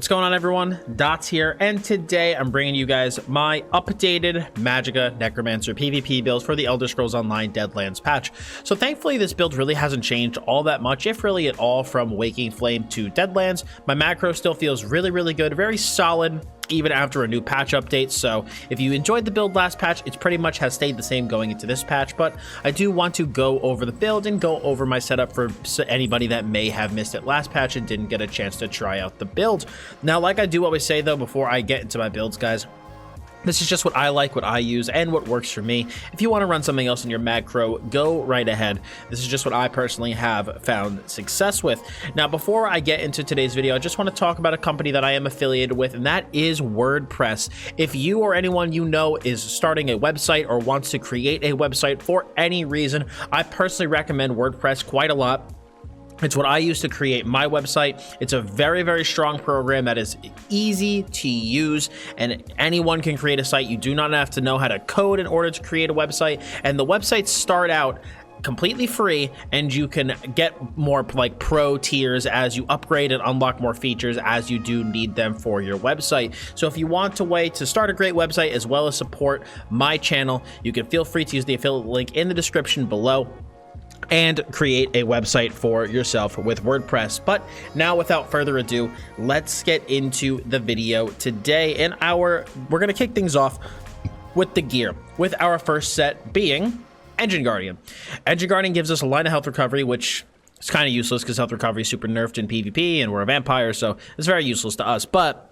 What's going on, everyone? Dottz here, and today I'm bringing you guys my updated Magicka Necromancer PvP build for the Elder Scrolls Online Deadlands patch. So thankfully this build really hasn't changed all that much, if really at all, from Waking Flame to Deadlands. My MagCro still feels really good, very solid, even after a new patch update. So if you enjoyed the build last patch, it pretty much has stayed the same going into this patch, but I do want to go over the build and go over my setup for anybody that may have missed it last patch and didn't get a chance to try out the build. Now, like I do always say though, before I get into my builds, guys, this is just what I like, what I use, and what works for me. If you want to run something else in your MagCro, go right ahead. This is just what I personally have found success with. Now, before I get into today's video, I just want to talk about a company that I am affiliated with, and that is WordPress. If you or anyone you know is starting a website or wants to create a website for any reason, I personally recommend WordPress quite a lot. It's what I use to create my website. It's a very strong program that is easy to use, and anyone can create a site. You do not have to know how to code in order to create a website, and the websites start out completely free, and you can get more like pro tiers as you upgrade and unlock more features as you do need them for your website. So if you want a way to start a great website as well as support my channel, you can feel free to use the affiliate link in the description below and create a website for yourself with WordPress. But now, without further ado, let's get into the video today. And we're gonna kick things off with the gear, with our first set being Engine Guardian. Engine Guardian gives us a line of health recovery, which is kind of useless because health recovery is super nerfed in PvP and we're a vampire, so it's very useless to us. But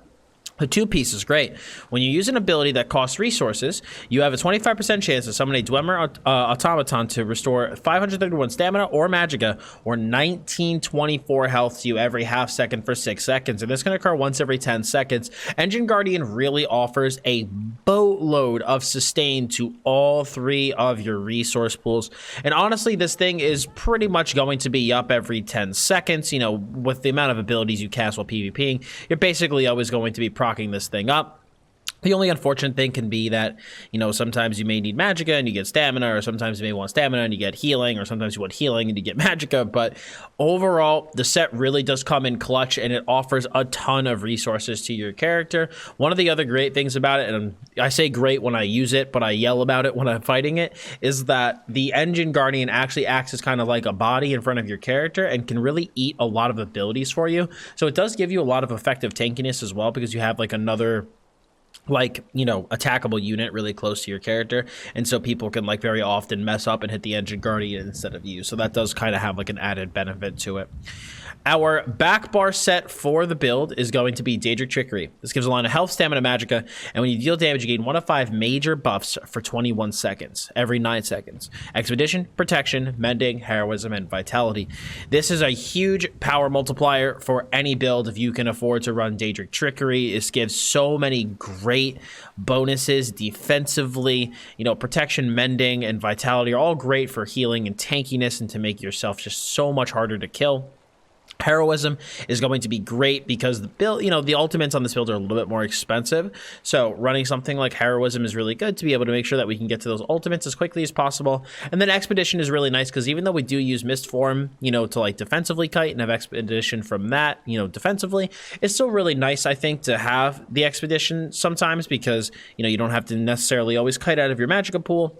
the two-piece is great. When you use an ability that costs resources, you have a 25% chance to summon a Dwemer automaton to restore 531 stamina or magicka, or 1924 health to you every half second for 6 seconds. And this can occur once every 10 seconds. Engine Guardian really offers a boatload of sustain to all three of your resource pools. And honestly, this thing is pretty much going to be up every 10 seconds. You know, with the amount of abilities you cast while PvPing, you're basically always going to be procking this thing up. The only unfortunate thing can be that, you know, sometimes you may need magicka and you get stamina, or sometimes you may want stamina and you get healing, or sometimes you want healing and you get magicka. But overall, the set really does come in clutch, and it offers a ton of resources to your character. One of the other great things about it, and I say great when I use it, but I yell about it when I'm fighting it, is that the Engine Guardian actually acts as kind of like a body in front of your character and can really eat a lot of abilities for you. So it does give you a lot of effective tankiness as well, because you have like another, like, you know, attackable unit really close to your character, and so people can like very often mess up and hit the Engine Guardian instead of you. So that does kind of have like an added benefit to it. Our back bar set for the build is going to be Daedric Trickery. This gives a line of health, stamina, magicka, and when you deal damage, you gain 1 of 5 major buffs for 21 seconds, every 9 seconds. Expedition, Protection, Mending, Heroism, and Vitality. This is a huge power multiplier for any build if you can afford to run Daedric Trickery. This gives so many great bonuses defensively. You know, Protection, Mending, and Vitality are all great for healing and tankiness and to make yourself just so much harder to kill. Heroism is going to be great because the build, you know, the ultimates on this build are a little bit more expensive. So running something like Heroism is really good to be able to make sure that we can get to those ultimates as quickly as possible. And then Expedition is really nice because even though we do use Mist Form, you know, to like defensively kite and have Expedition from that, you know, defensively, it's still really nice, I think, to have the Expedition sometimes because, you know, you don't have to necessarily always kite out of your magicka pool,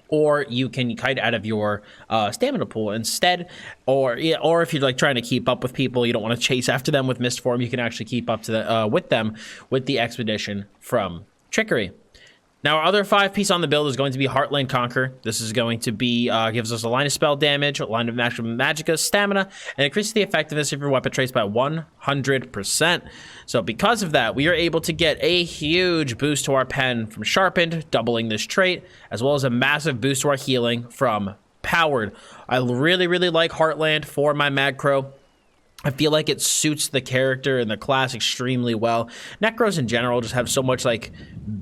or you can kite out of your stamina pool instead, or if you're like trying to keep up with people, you don't want to chase after them with Mist Form, you can actually keep up to the with them with the Expedition from Trickery. Now, our other 5-piece on the build is going to be Heartland Conquer. This is going to be, gives us a line of spell damage, a line of maximum magicka, stamina, and increases the effectiveness of your weapon traits by 100%. So because of that, we are able to get a huge boost to our pen from Sharpened, doubling this trait, as well as a massive boost to our healing from Powered. I really like Heartland for my MagCro. I feel like it suits the character and the class extremely well. Necros in general just have so much like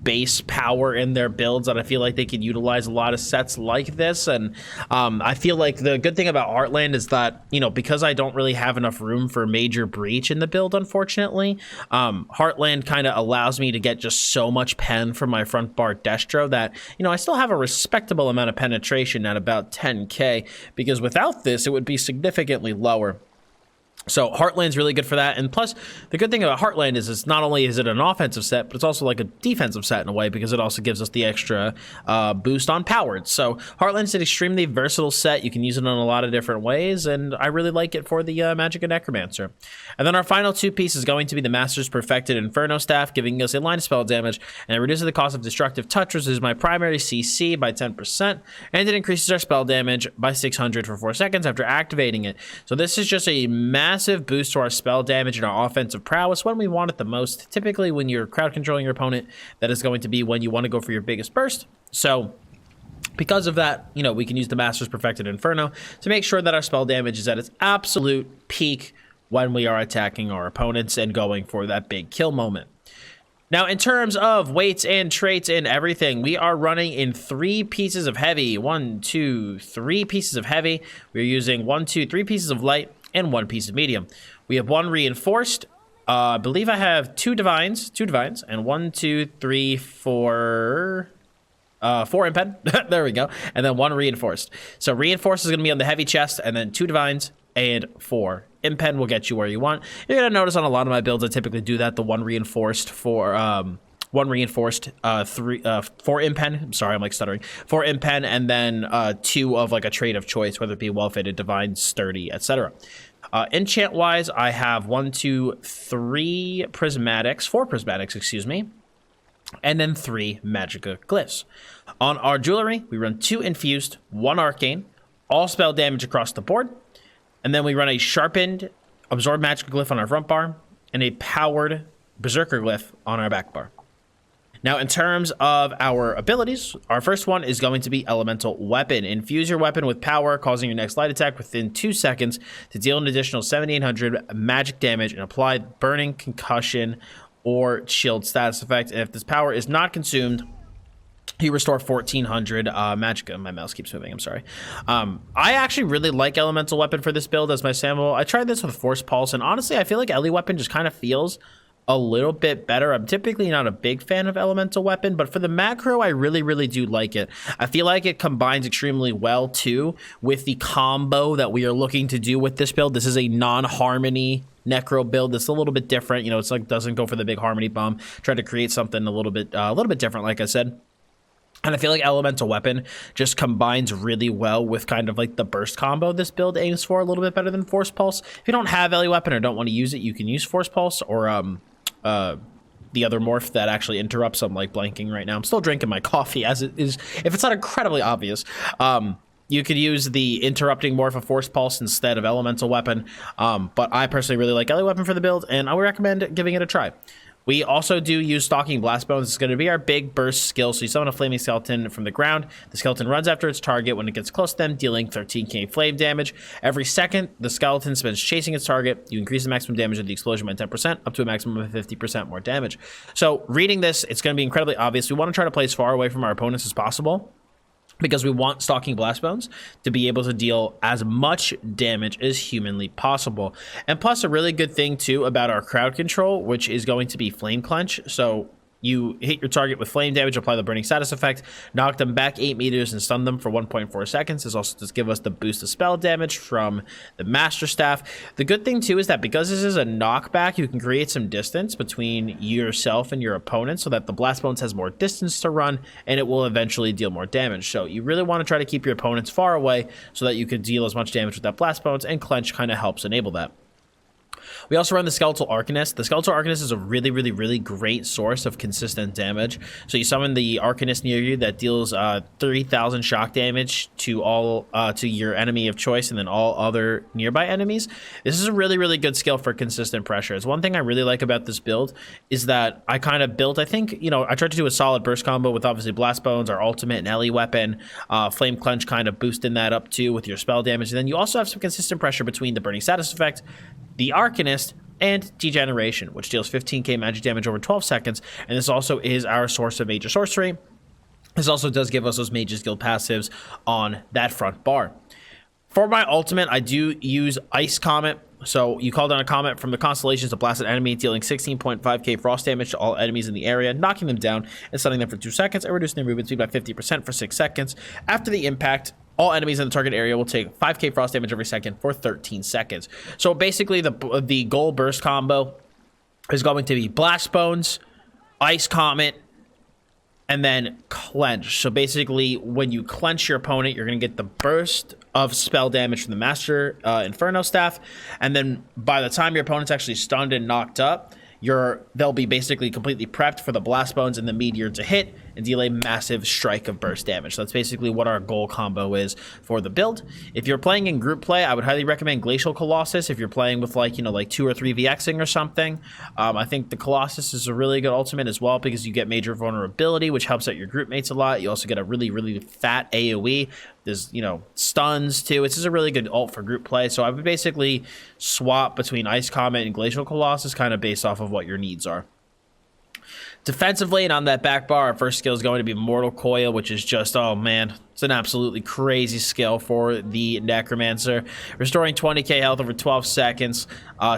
base power in their builds that I feel like they could utilize a lot of sets like this. And I feel like the good thing about Heartland is that, you know, because I don't really have enough room for Major Breach in the build, unfortunately, Heartland kind of allows me to get just so much pen from my front bar Destro that, you know, I still have a respectable amount of penetration at about 10k, because without this, it would be significantly lower. So Heartland's really good for that. And plus, the good thing about Heartland is it's not only is it an offensive set, but it's also like a defensive set in a way, because it also gives us the extra boost on powered. So Heartland's an extremely versatile set. You can use it in a lot of different ways, and I really like it for the Magicka Necromancer. And then our final two piece is going to be the Master's Perfected Inferno Staff, giving us a line of spell damage, and it reduces the cost of destructive touch, which is my primary CC, by 10%, and it increases our spell damage by 600 for 4 seconds after activating it. So this is just a massive boost to our spell damage and our offensive prowess when we want it the most. Typically when you're crowd controlling your opponent, that is going to be when you want to go for your biggest burst. So because of that, you know, we can use the Master's Perfected Inferno to make sure that our spell damage is at its absolute peak when we are attacking our opponents and going for that big kill moment. Now, in terms of weights and traits and everything, we are running in 3 pieces of heavy. 1, 2, 3 pieces of heavy. We're using 1, 2, 3 pieces of light and 1 piece of medium. We have 1 reinforced. I believe I have 2 divines, and 1, 2, 3, 4... 4 impen. There we go. And then 1 reinforced. So reinforced is going to be on the heavy chest, and then 2 divines and 4 impen will get you where you want. You're going to notice on a lot of my builds, I typically do that. The 1 reinforced for 1 reinforced, 4 impen. I'm sorry, I'm like stuttering. 4 impen, and then 2 of like a trait of choice, whether it be well-fitted, divine, sturdy, etc. Enchant wise, I have 1, 2, 3 prismatics, 4 prismatics, excuse me, and then 3 Magicka glyphs. On our jewelry, we run 2 infused, 1 arcane, all spell damage across the board, and then we run a sharpened absorb Magicka glyph on our front bar and a powered berserker glyph on our back bar. Now, in terms of our abilities, our first one is going to be Elemental Weapon. Infuse your weapon with power, causing your next light attack within 2 seconds to deal an additional 7,800 magic damage and apply burning, concussion, or shield status effect. And if this power is not consumed, you restore 1,400 Magicka. My mouse keeps moving, I'm sorry. I actually really like Elemental Weapon for this build as my sample. I tried this with Force Pulse, and honestly, I feel like Ele Weapon just kind of feels a little bit better. I'm typically not a big fan of Elemental Weapon, but for the MagCro, I really do like it. I feel like it combines extremely well too with the combo that we are looking to do with this build. This is a non-harmony Necro build that's a little bit different. You know, it's like doesn't go for the big harmony bomb. Try to create something a little bit different, like I said. And I feel like Elemental Weapon just combines really well with kind of like the burst combo this build aims for, a little bit better than Force Pulse. If you don't have Ele Weapon or don't want to use it, you can use Force Pulse or the other morph that actually interrupts. I'm like blanking right now. I'm still drinking my coffee as it is. If it's not incredibly obvious, you could use the interrupting morph of Force Pulse instead of Elemental Weapon. But I personally really like Ele Weapon for the build, and I would recommend giving it a try. We also do use Stalking Blast Bones. It's going to be our big burst skill. So you summon a flaming skeleton from the ground. The skeleton runs after its target when it gets close to them, dealing 13k flame damage. Every second, the skeleton spends chasing its target. You increase the maximum damage of the explosion by 10%, up to a maximum of 50% more damage. So reading this, it's going to be incredibly obvious. We want to try to play as far away from our opponents as possible, because we want Stalking Blast Bones to be able to deal as much damage as humanly possible. And plus, a really good thing too about our crowd control, which is going to be Flame Clench. So you hit your target with flame damage, apply the burning status effect, knock them back 8 meters and stun them for 1.4 seconds. This also does give us the boost of spell damage from the Master Staff. The good thing too is that because this is a knockback, you can create some distance between yourself and your opponent so that the Blast Bones has more distance to run and it will eventually deal more damage. So you really want to try to keep your opponents far away so that you can deal as much damage with that Blast Bones, and Clench kind of helps enable that. We also run the Skeletal Arcanist. The Skeletal Arcanist is a really great source of consistent damage. So you summon the Arcanist near you that deals 3,000 shock damage to all to your enemy of choice and then all other nearby enemies. This is a really good skill for consistent pressure. It's one thing I really like about this build is that I kind of built, I think, you know, I tried to do a solid burst combo with obviously Blast Bones, our ultimate, and Ele Weapon, Flame Clench kind of boosting that up too with your spell damage. And then you also have some consistent pressure between the Burning Status effect, the Arcanist, and Degeneration, which deals 15k magic damage over 12 seconds, and this also is our source of Major Sorcery. This also does give us those Mage's Guild passives on that front bar. For my ultimate, I do use Ice Comet. So you call down a comet from the constellations to blast an enemy, dealing 16.5k frost damage to all enemies in the area, knocking them down and stunning them for 2 seconds, and reducing their movement speed by 50% for 6 seconds. After the impact, All enemies in the target area will take 5k frost damage every second for 13 seconds. So basically the goal burst combo is going to be Blast Bones, Ice Comet, and then clench. So basically when you clench your opponent, you're going to get the burst of spell damage from the Master Inferno Staff, and then by the time your opponent's actually stunned and knocked up, they'll be basically completely prepped for the Blast Bones and the Meteor to hit and deal a massive strike of burst damage. So that's basically what our goal combo is for the build. If you're playing in group play, I would highly recommend Glacial Colossus. If you're playing with like 2 or 3 VXing or something, I think the Colossus is a really good ultimate as well because you get major vulnerability, which helps out your group mates a lot. You also get a really, really fat AoE. There's, stuns too. It's just a really good ult for group play. So I would basically swap between Ice Comet and Glacial Colossus kind of based off of what your needs are. Defensively and on that back bar, our first skill is going to be Mortal Coil, which is just, oh man, it's an absolutely crazy skill for the Necromancer. Restoring 20k health over 12 seconds,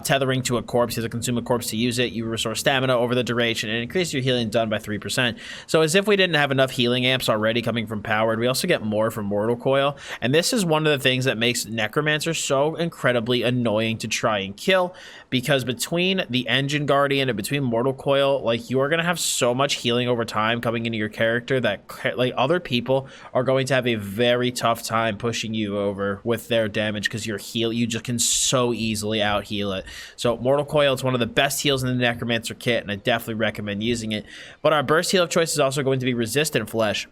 tethering to a corpse. You have to consume a corpse to use it. You restore stamina over the duration and increase your healing done by 3%. So as if we didn't have enough healing amps already coming from Powered, we also get more from Mortal Coil. And this is one of the things that makes Necromancer so incredibly annoying to try and kill, because between the Engine Guardian and between Mortal Coil, like, you are going to have so much healing over time coming into your character that like other people are going to have a very tough time pushing you over with their damage, because you just can so easily out heal it. So Mortal Coil is one of the best heals in the Necromancer kit, and I definitely recommend using it. But our burst heal of choice is also going to be Resistant Flesh.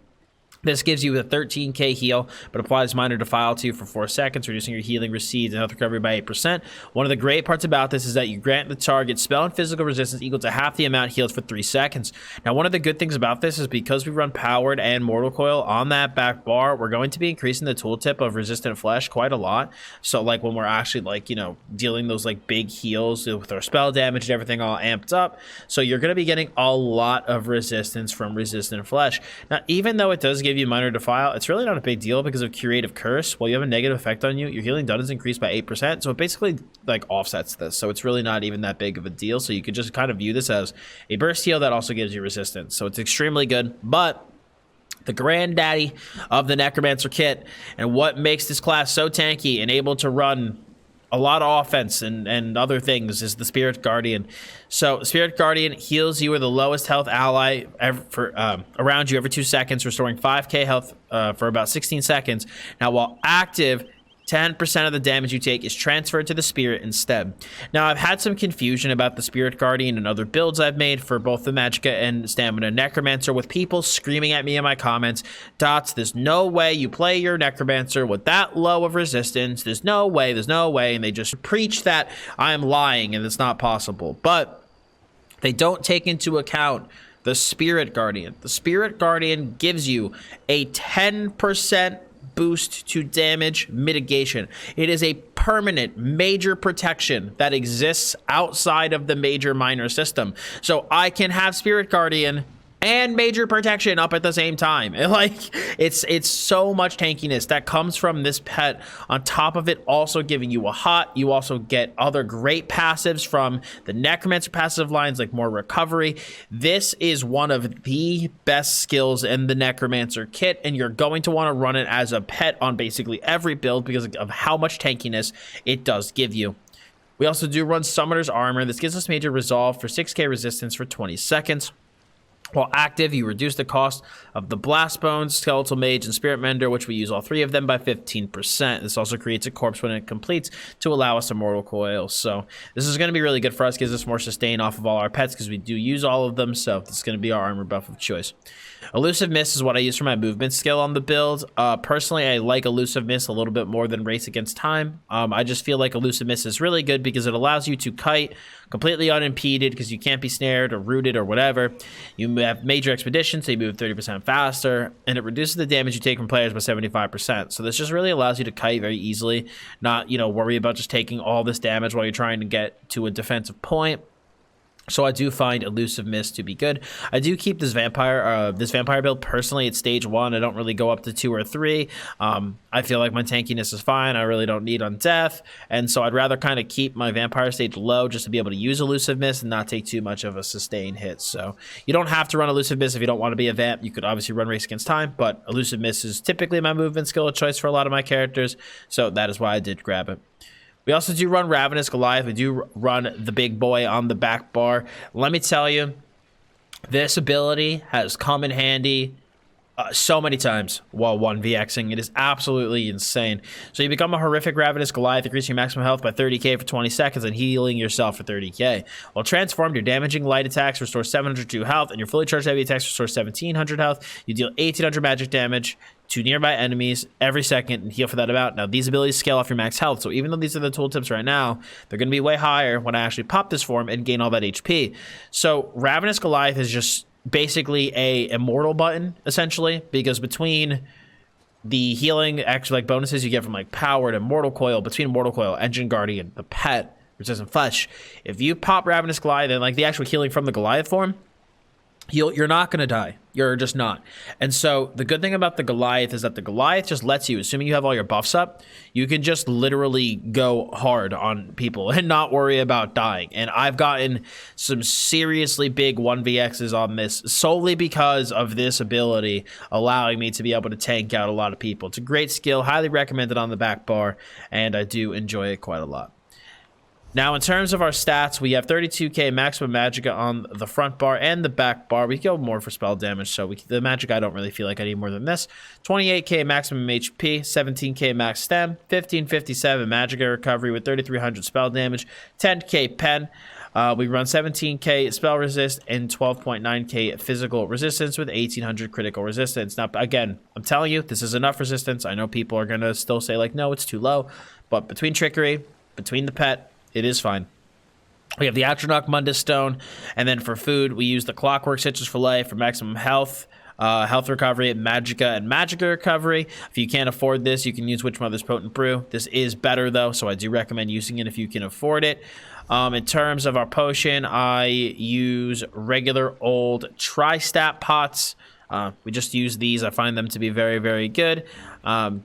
This gives you a 13k heal, but applies minor defile to you for 4 seconds, reducing your healing, recedes, and health recovery by 8%. One of the great parts about this is that you grant the target spell and physical resistance equal to half the amount healed for 3 seconds. Now, one of the good things about this is because we run Powered and Mortal Coil on that back bar, we're going to be increasing the tooltip of Resistant Flesh quite a lot. So, like, when we're actually, like, dealing those, like, big heals with our spell damage and everything all amped up, so you're going to be getting a lot of resistance from Resistant Flesh. Now, even though it does give you minor defile, it's really not a big deal because of Curative Curse. While you have a negative effect on you, your healing done is increased by 8%, so it basically like offsets this, so it's really not even that big of a deal. So you could just kind of view this as a burst heal that also gives you resistance, so it's extremely good. But the granddaddy of the Necromancer kit and what makes this class so tanky and able to run a lot of offense and other things is the Spirit Guardian. So Spirit Guardian heals you with the lowest health ally around you every 2 seconds, restoring 5k health for about 16 seconds. Now, while active, 10% of the damage you take is transferred to the Spirit instead. Now, I've had some confusion about the Spirit Guardian and other builds I've made for both the Magicka and Stamina Necromancer, with people screaming at me in my comments, Dottz, there's no way you play your Necromancer with that low of resistance. There's no way, and they just preach that I'm lying and it's not possible. But they don't take into account the Spirit Guardian. The Spirit Guardian gives you a 10% boost to damage mitigation. It is a permanent major protection that exists outside of the major minor system. So I can have Spirit Guardian and major protection up at the same time. It's so much tankiness that comes from this pet. On top of it also giving you a hot, you also get other great passives from the Necromancer passive lines, like more recovery. This is one of the best skills in the Necromancer kit, and you're going to want to run it as a pet on basically every build because of how much tankiness it does give you. We also do run Summoner's Armor. This gives us major resolve for 6k resistance for 20 seconds. While active, you reduce the cost of the Blast Bones, Skeletal Mage, and Spirit Mender, which we use all 3 of them, by 15%. This also creates a corpse when it completes to allow us a Mortal Coil. So this is going to be really good for us, gives us more sustain off of all our pets because we do use all of them, so this is going to be our armor buff of choice. Elusive Miss is what I use for my movement skill on the build. Personally, I like Elusive Miss a little bit more than Race Against Time. I just feel like Elusive Miss is really good because it allows you to kite completely unimpeded because you can't be snared or rooted or whatever. You have Major Expedition, so you move 30% faster, and it reduces the damage you take from players by 75%. So this just really allows you to kite very easily, not, worry about just taking all this damage while you're trying to get to a defensive point. So I do find Elusive Mist to be good. I do keep this vampire build personally at stage 1. I don't really go up to 2 or 3. I feel like my tankiness is fine. I really don't need on death, and so I'd rather kind of keep my vampire stage low just to be able to use Elusive Mist and not take too much of a sustained hit. So you don't have to run Elusive Mist if you don't want to be a vamp. You could obviously run Race Against Time, but Elusive Mist is typically my movement skill of choice for a lot of my characters, so that is why I did grab it. We also do run Ravenous Goliath. We do run the big boy on the back bar. Let me tell you, this ability has come in handy so many times while 1vxing. It is absolutely insane. So you become a horrific Ravenous Goliath, increasing your maximum health by 30k for 20 seconds and healing yourself for 30k. While transformed, your damaging light attacks restore 702 health, and your fully charged heavy attacks restore 1700 health. You deal 1800 magic damage to nearby enemies every second and heal for that amount. Now, these abilities scale off your max health, so even though these are the tooltips right now, they're going to be way higher when I actually pop this form and gain all that HP. So Ravenous Goliath is just basically a immortal button, essentially, because between the healing actually like bonuses you get from like Powered and Mortal Coil, between Mortal Coil, Engine Guardian, the pet, Resistant Flesh, if you pop Ravenous Goliath and like the actual healing from the Goliath form, you're not going to die. You're just not. And so the good thing about the Goliath is that the Goliath just lets you, assuming you have all your buffs up, you can just literally go hard on people and not worry about dying. And I've gotten some seriously big 1vx's on this solely because of this ability allowing me to be able to tank out a lot of people. It's a great skill, highly recommended on the back bar, and I do enjoy it quite a lot. Now, in terms of our stats, we have 32k maximum Magicka on the front bar and the back bar. We go more for spell damage, so the Magicka I don't really feel like I need more than this. 28k maximum HP, 17k max stem, 1557 Magicka recovery with 3300 spell damage, 10k pen. We run 17k spell resist and 12.9k physical resistance with 1800 critical resistance. Now, again, I'm telling you, this is enough resistance. I know people are going to still say, like, no, it's too low. But between Trickery, between the pet, it is fine. We have the Atronach Mundus Stone, and then for food, we use the Clockwork Citrus Fillet for maximum health, health recovery, Magicka and Magicka recovery. If you can't afford this, you can use Witch Mother's Potent Brew. This is better, though, so I do recommend using it if you can afford it. In terms of our potion, I use regular old Tri-Stat pots. We just use these. I find them to be very, very good.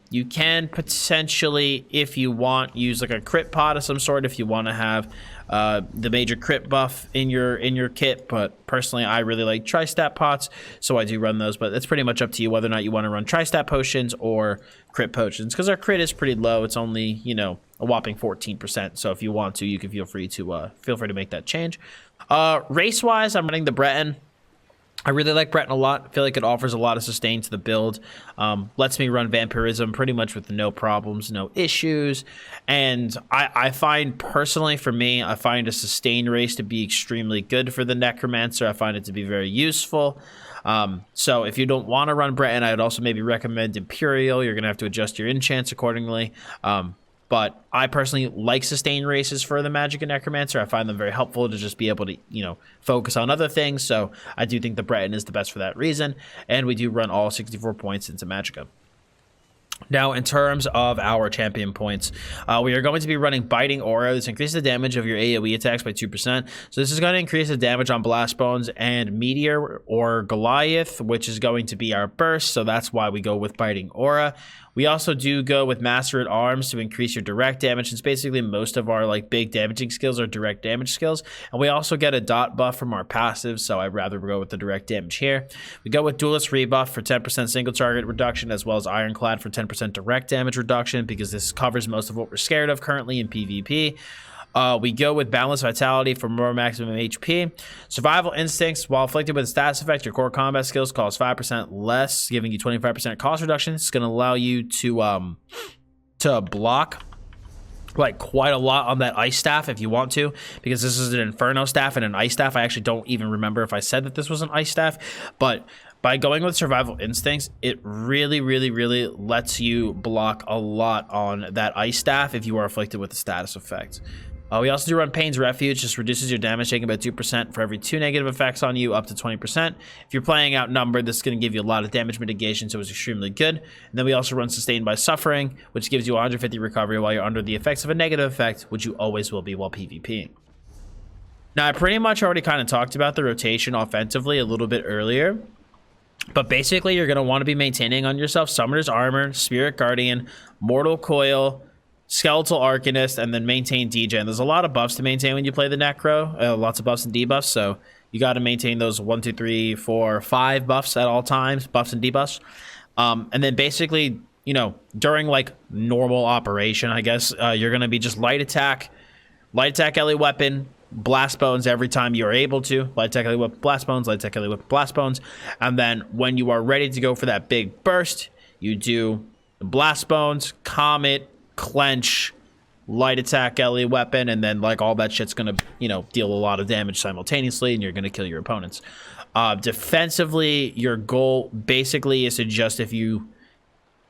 You can potentially, if you want, use like a crit pot of some sort if you want to have the major crit buff in your kit. But personally, I really like Tri-Stat pots, so I do run those. But it's pretty much up to you whether or not you want to run Tri-Stat potions or crit potions, because our crit is pretty low. It's only, you know, a whopping 14%. So if you want to, you can feel free to make that change. Race-wise, I'm running the Breton. I really like Breton a lot. I feel like it offers a lot of sustain to the build. Lets me run Vampirism pretty much with no problems, no issues. And I find, personally, for me, I find a sustain race to be extremely good for the Necromancer. I find it to be very useful. So if you don't want to run Breton, I would also maybe recommend Imperial. You're going to have to adjust your enchants accordingly. But I personally like sustain races for the Magicka Necromancer. I find them very helpful to just be able to, you know, focus on other things. So I do think the Breton is the best for that reason. And we do run all 64 points into Magicka. Now, in terms of our champion points, we are going to be running Biting Aura. This increases the damage of your AoE attacks by 2%. So this is going to increase the damage on Blast Bones and Meteor or Goliath, which is going to be our burst. So that's why we go with Biting Aura. We also do go with Master at Arms to increase your direct damage, since basically most of our like big damaging skills are direct damage skills. And we also get a dot buff from our passive, so I'd rather go with the direct damage here. We go with Duelist Rebuff for 10% single target reduction, as well as Ironclad for 10% direct damage reduction, because this covers most of what we're scared of currently in PvP. We go with Balanced Vitality for more maximum HP. Survival Instincts, while afflicted with a status effect, your core combat skills cost 5% less, giving you 25% cost reduction. It's going to allow you to block like quite a lot on that ice staff if you want to, because this is an Inferno staff and an ice staff. I actually don't even remember if I said that this was an ice staff, but by going with Survival Instincts, it really, really, really lets you block a lot on that ice staff if you are afflicted with the status effect. We also do run Pain's Refuge. Just reduces your damage taken by 2% for every 2 negative effects on you, up to 20%. If you're playing outnumbered, this is going to give you a lot of damage mitigation, so it's extremely good. And then we also run Sustained by Suffering, which gives you 150 recovery while you're under the effects of a negative effect, which you always will be while PvPing. Now, I pretty much already kind of talked about the rotation offensively a little bit earlier. But basically, you're going to want to be maintaining on yourself Summoner's Armor, Spirit Guardian, Mortal Coil, Skeletal Arcanist, and then maintain DJ. There's a lot of buffs to maintain when you play the Necro. Lots of buffs and debuffs, so you got to maintain those 1, 2, 3, 4, 5 buffs at all times, buffs and debuffs. And then basically, you know, during like normal operation, I guess, you're going to be just light attack LA weapon, blast bones every time you're able to. Light attack LA weapon, blast bones, light attack LA weapon, blast bones. And then when you are ready to go for that big burst, you do the blast bones, comet, clench, light attack LA weapon, and then like all that shit's gonna, you know, deal a lot of damage simultaneously, and you're gonna kill your opponents. Defensively, your goal basically is to just, if you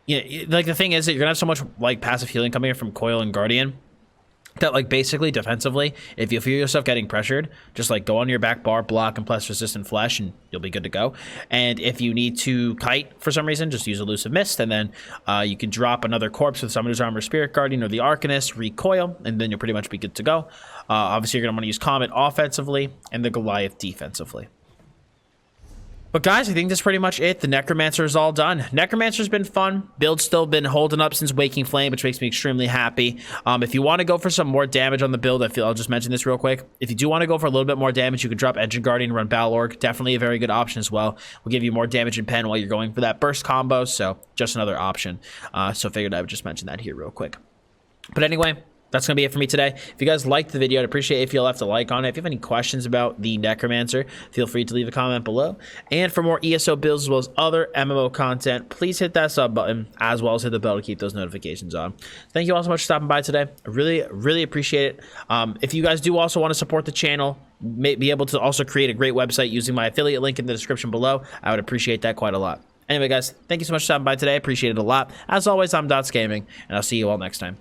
know, like the thing is that you're gonna have so much like passive healing coming in from Coil and Guardian that like basically defensively, if you feel yourself getting pressured, just like go on your back bar, block, and plus resistant flesh, and you'll be good to go. And if you need to kite for some reason, just use Elusive Mist, and then you can drop another corpse with Summoner's Armor, Spirit Guardian, or the Arcanist, recoil, and then you'll pretty much be good to go. Obviously, you're going to want to use Comet offensively and the Goliath defensively. But guys, I think that's pretty much it. The Necromancer is all done. Necromancer's been fun. Build's still been holding up since Waking Flame, which makes me extremely happy. If you want to go for some more damage on the build, I'll just mention this real quick. If you do want to go for a little bit more damage, you can drop Engine Guardian and run Battle Orc. Definitely a very good option as well. Will give you more damage and pen while you're going for that burst combo. So just another option. So figured I would just mention that here real quick. But anyway, that's going to be it for me today. If you guys liked the video, I'd appreciate it if you left a like on it. If you have any questions about the Necromancer, feel free to leave a comment below. And for more ESO builds as well as other MMO content, please hit that sub button as well as hit the bell to keep those notifications on. Thank you all so much for stopping by today. I really appreciate it. If you guys do also want to support the channel, be able to also create a great website using my affiliate link in the description below, I would appreciate that quite a lot. Anyway, guys, thank you so much for stopping by today. I appreciate it a lot. As always, I'm Dottz Gaming, and I'll see you all next time.